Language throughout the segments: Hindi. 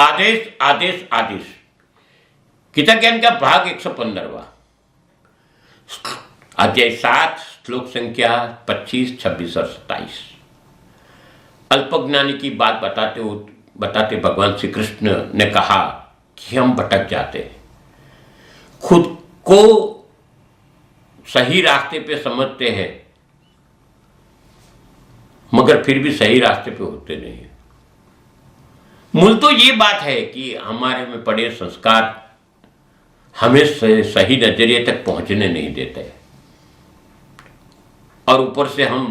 आदेश आदेश आदेश। गीता ज्ञान का भाग 115वां, अध्याय 7, श्लोक संख्या 25, 26 और 27। अल्पज्ञानी की बात बताते भगवान श्री कृष्ण ने कहा कि हम भटक जाते हैं, खुद को सही रास्ते पे समझते हैं मगर फिर भी सही रास्ते पे होते नहीं हैं। मूल तो ये बात है कि हमारे में पड़े संस्कार हमें सही नजरिए तक पहुंचने नहीं देते और ऊपर से हम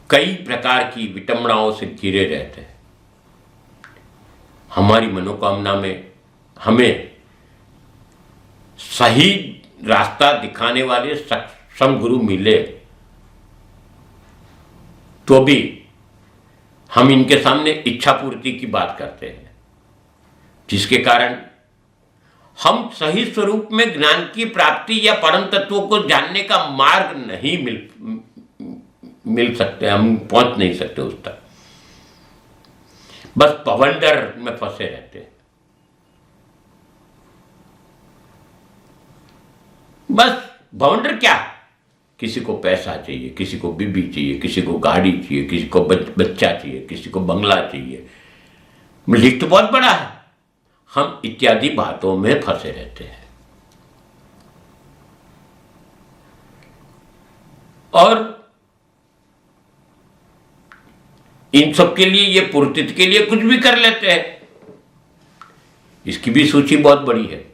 कई प्रकार की विटंबनाओं से घिरे रहते हैं। हमारी मनोकामना में हमें सही रास्ता दिखाने वाले सक्षम गुरु मिले तो भी हम इनके सामने इच्छा पूर्ति की बात करते हैं, जिसके कारण हम सही स्वरूप में ज्ञान की प्राप्ति या परम तत्वों को जानने का मार्ग नहीं मिल सकते, हम पहुंच नहीं सकते उस तक, बस पवंडर में फंसे रहते हैं। बस भवंडर क्या, किसी को पैसा चाहिए, किसी को बीबी चाहिए, किसी को गाड़ी चाहिए, किसी को बच्चा चाहिए, किसी को बंगला चाहिए। लिस्ट तो बहुत बड़ा है, हम इत्यादि बातों में फंसे रहते हैं और इन सब के लिए, ये पूर्ति के लिए कुछ भी कर लेते हैं। इसकी भी सूची बहुत बड़ी है।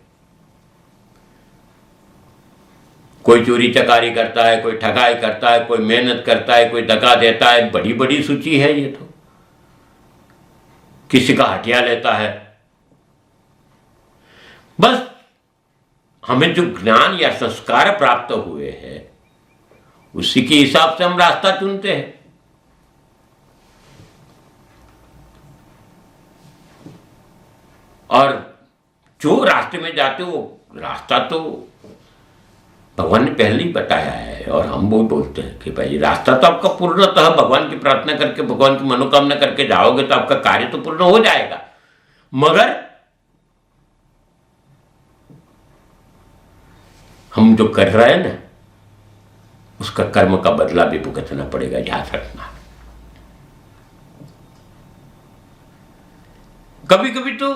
कोई चोरी चकारी करता है, कोई ठगाई करता है, कोई मेहनत करता है, कोई धक्का देता है, बड़ी बड़ी सूची है ये तो। किसी का हटिया लेता है। बस हमें जो ज्ञान या संस्कार प्राप्त हुए हैं उसी के हिसाब से हम रास्ता चुनते हैं। और जो रास्ते में जाते हो रास्ता तो भगवान ने पहले ही बताया है और हम वो बोलते हैं कि भाई रास्ता तो आपका पूर्णतः भगवान की प्रार्थना करके, भगवान की मनोकामना करके जाओगे तो आपका कार्य तो पूर्ण हो जाएगा, मगर हम जो कर रहे हैं ना उसका कर्म का बदला भी भुगतना पड़ेगा, याद रखना। कभी कभी तो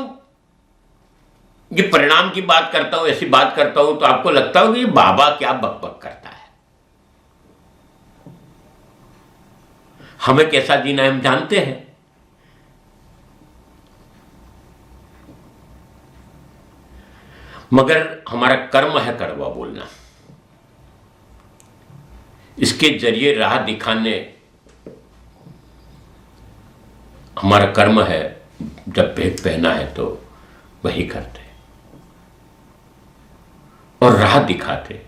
ये परिणाम की बात करता हूं, ऐसी बात करता हूं तो आपको लगता हो कि ये बाबा क्या बकबक करता है। हमें कैसा जीना है हम जानते हैं, मगर हमारा कर्म है कड़वा बोलना। इसके जरिए राह दिखाने हमारा कर्म है। जब भेद पहना है तो वही करते और राह दिखाते।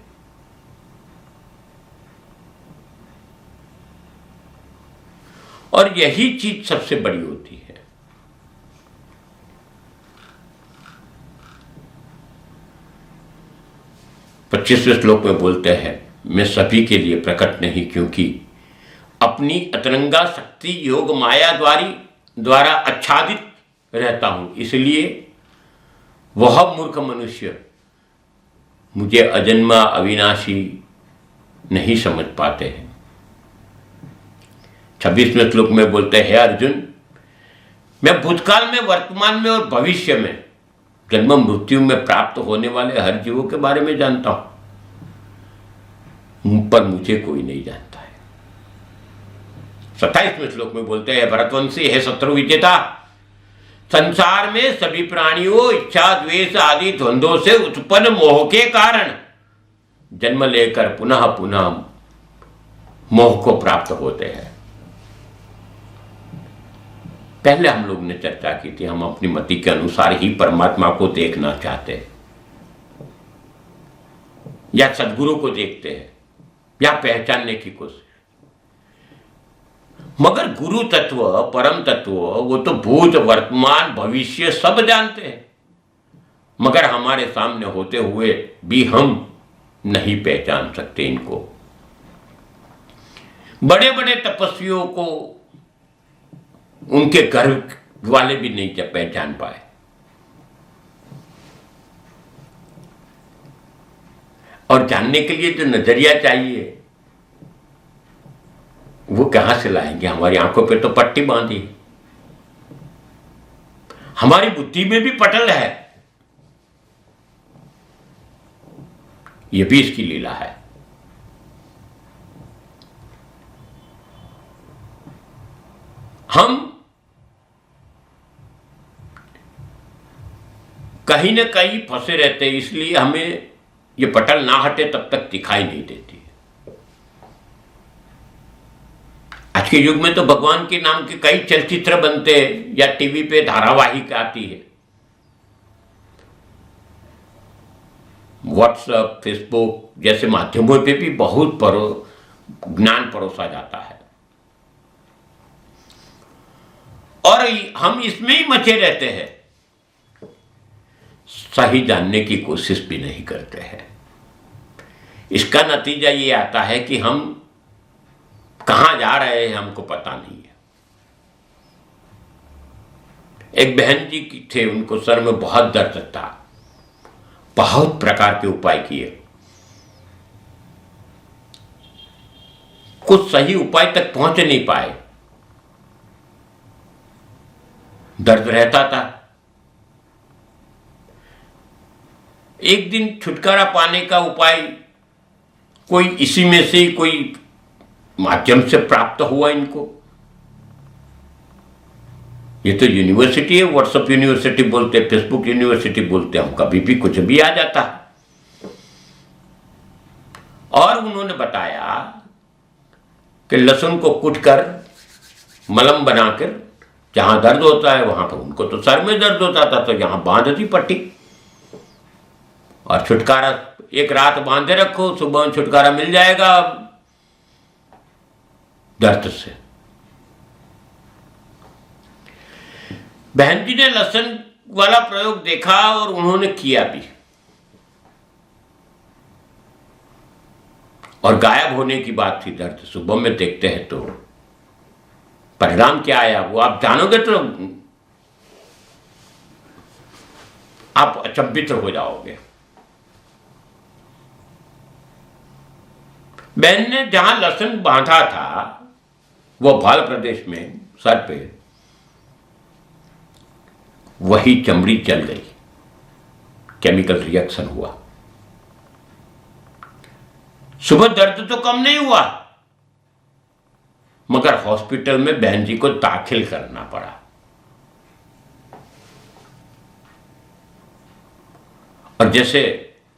और यही चीज सबसे बड़ी होती है। पच्चीसवें श्लोक में बोलते हैं, मैं सभी के लिए प्रकट नहीं क्योंकि अपनी अतरंगा शक्ति योग माया द्वारा आच्छादित रहता हूं, इसलिए वह मूर्ख मनुष्य मुझे अजन्मा अविनाशी नहीं समझ पाते हैं। 26वें श्लोक में बोलते हैं, अर्जुन मैं भूतकाल में, वर्तमान में और भविष्य में, जन्म मृत्यु में प्राप्त होने वाले हर जीवों के बारे में जानता हूं, पर मुझे कोई नहीं जानता है। 27वें श्लोक में बोलते हैं, भरतवंशी है शत्रु विजेता, संसार में सभी प्राणियों इच्छा द्वेष आदि द्वंद्वों से उत्पन्न मोह के कारण जन्म लेकर पुनः पुनः मोह को प्राप्त होते हैं। पहले हम लोग ने चर्चा की थी, हम अपनी मति के अनुसार ही परमात्मा को देखना चाहते हैं या सद्गुरु को देखते हैं या पहचानने की कोशिश। मगर गुरु तत्व, परम तत्व, वो तो भूत वर्तमान भविष्य सब जानते हैं, मगर हमारे सामने होते हुए भी हम नहीं पहचान सकते इनको। बड़े बड़े तपस्वियों को उनके घर वाले भी नहीं पहचान पाए। और जानने के लिए जो नजरिया चाहिए वो कहां से लाएंगे? हमारी आंखों पे तो पट्टी बांधी है, हमारी बुद्धि में भी पटल है, ये भी इसकी लीला है। हम कहीं ना कहीं फंसे रहते हैं, इसलिए हमें ये पटल ना हटे तब तक दिखाई नहीं देती। आज के युग में तो भगवान के नाम के कई चलचित्र बनते हैं या टीवी पे धारावाहिक आती है, व्हाट्सएप, फेसबुक जैसे माध्यमों पे भी बहुत ज्ञान परोसा जाता है, और हम इसमें ही मचे रहते हैं, सही जानने की कोशिश भी नहीं करते हैं। इसका नतीजा ये आता है कि हम कहां जा रहे हैं हमको पता नहीं है। एक बहन जी की थे, उनको सर में बहुत दर्द था, बहुत प्रकार के उपाय किए, कुछ सही उपाय तक पहुंच नहीं पाए, दर्द रहता था। एक दिन छुटकारा पाने का उपाय कोई इसी में से कोई माध्यम से प्राप्त हुआ इनको। ये तो यूनिवर्सिटी है, व्हाट्सएप यूनिवर्सिटी बोलते हैं, फेसबुक यूनिवर्सिटी बोलते हैं, हम कभी भी कुछ भी आ जाता है। और उन्होंने बताया कि लहसुन को कूटकर मलहम बनाकर जहां दर्द होता है वहां पर, उनको तो सर में दर्द होता था तो यहां बांध दी पट्टी, और छुटकारा एक रात बांधे रखो, सुबह छुटकारा मिल जाएगा दर्द से। बहन जी ने लहसुन वाला प्रयोग देखा और उन्होंने किया भी, और गायब होने की बात थी दर्द। सुबह में देखते हैं तो परिणाम क्या आया वो आप जानोगे तो आप अचंभित हो जाओगे। बहन ने जहां लहसुन बांधा था वो बाल प्रदेश में सर पे, वही चमड़ी जल गई, केमिकल रिएक्शन हुआ। सुबह दर्द तो कम नहीं हुआ, मगर हॉस्पिटल में बहन जी को दाखिल करना पड़ा। और जैसे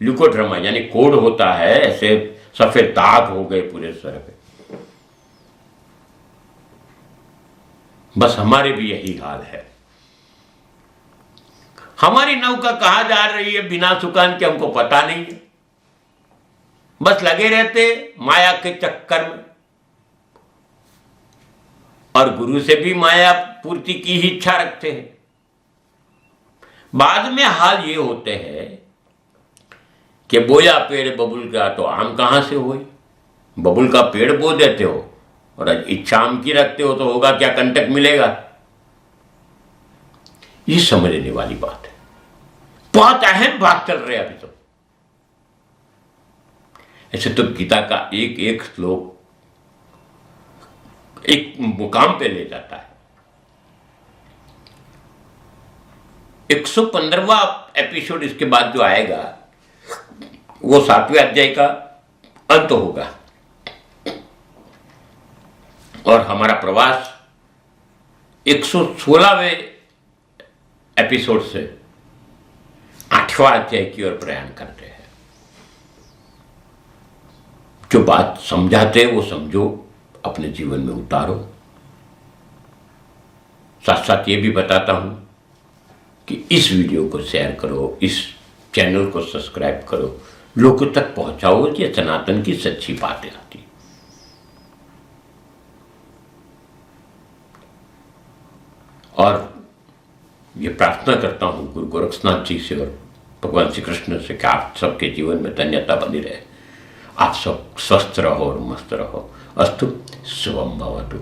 ल्यूकोड्रामा यानी कोढ़ होता है, ऐसे सफेद दाग हो गए पूरे सर पे। बस हमारे भी यही हाल है। हमारी नौका कहां जा रही है बिना सुकान के हमको पता नहीं है, बस लगे रहते माया के चक्कर में, और गुरु से भी माया पूर्ति की ही इच्छा रखते हैं। बाद में हाल ये होते हैं कि बोया पेड़ बबुल का तो आम कहां से हुए। बबुल का पेड़ बो देते हो और इच्छा आम की रखते हो तो होगा क्या, कंटक मिलेगा। ये समझने वाली बात है, बहुत अहम बात चल रही है अभी तो। ऐसे तो गीता का एक एक श्लोक एक मुकाम पे ले जाता है। 115वां एपिसोड इसके बाद जो आएगा वो 7वें अध्याय का अंत होगा, और हमारा प्रवास 116वें एपिसोड से 8वां अध्याय की ओर प्रयाण करते हैं। जो बात समझाते हैं वो समझो, अपने जीवन में उतारो। साथ साथ ये भी बताता हूं कि इस वीडियो को शेयर करो, इस चैनल को सब्सक्राइब करो, लोगों तक पहुंचाओ कि सनातन की सच्ची बातें आती। और ये प्रार्थना करता हूं गुरु गोरक्षनाथ जी से और भगवान श्री कृष्ण से कि आप सबके जीवन में धन्यता बनी रहे, आप सब स्वस्थ रहो और मस्त रहो। अस्तु, शुभम भवतु।